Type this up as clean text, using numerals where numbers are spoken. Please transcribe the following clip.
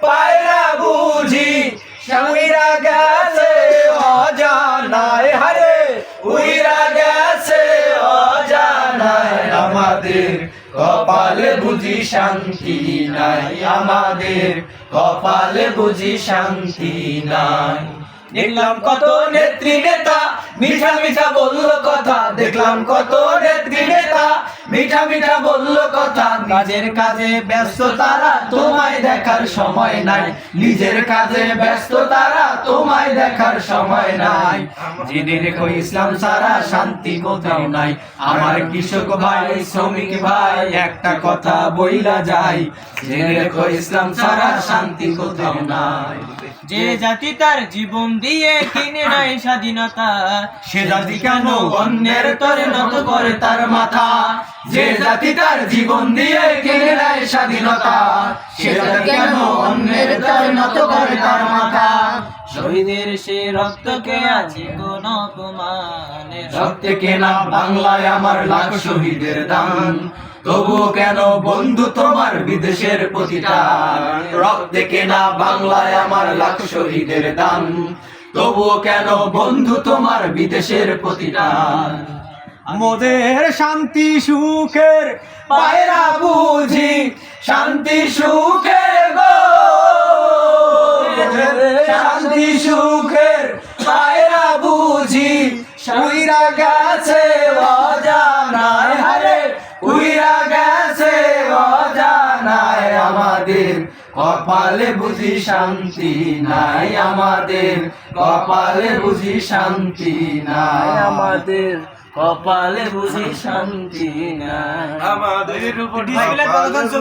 পায়রা বুঝি উইরা গেছে অজানায়, হারে উইরা গেছে অজানায়। আমাদের কপালে বুঝি শান্তি নাই, আমাদের কপালে বুঝি শান্তি নাই। দেখলাম কত নেত্রী নেতা মিঠা মিঠা বললো কথা, দেখলাম কত নেত্রী নেতা মিঠা মিঠা বললো কথা। কাজের কাজে ব্যস্ত তারা, তোমায় দেখার সময় নাই। নিজের কাজে ব্যস্ত তারা, তোমায় দেখার সময় নাই। জেনে রেখো ইসলাম ছাড়া শান্তি কোথাও নাই। আমার কৃষক ভাই শ্রমিক ভাই একটা কথা বইলা যায়, জেনে রেখো ইসলাম ছাড়া শান্তি কোথাও নাই। যে জাতি তার জীবন দিয়ে কিনে নেয় স্বাধীনতা, সে জাতি কেন অন্যের তরে নত করে তার মাথা? যে জাতি তার জীবন দিয়ে কিনে নেয় স্বাধীনতা, সে জাতি কেন অন্যের তরে নত করে তার মাথা? শহীদের সে রক্তকে আছে কোন অপমানের, রক্তে কেনা বাংলায় আমার লাখ শহীদের দান। তবুও কেন বন্ধু তোমার বিদেশের প্রতিটান? রক্তে কেনা বাংলায় আমার লাখ শহীদের দান। তবুও কেন বন্ধু তোমার বিদেশের প্রতিটান? মোদের শান্তি সুখের পায়রা বুঝি শান্তি সুখের গো, শান্তি সুখের পায়রা বুঝি উইরা গেছে অজানায়, হারে উইরা গেছে অজানায়। আমাদের কপালে বুঝি শান্তি নাই, আমাদের কপালে বুঝি শান্তি নাই। আমাদের কপালে বুঝি শান্তি নাই। আমাদের উপর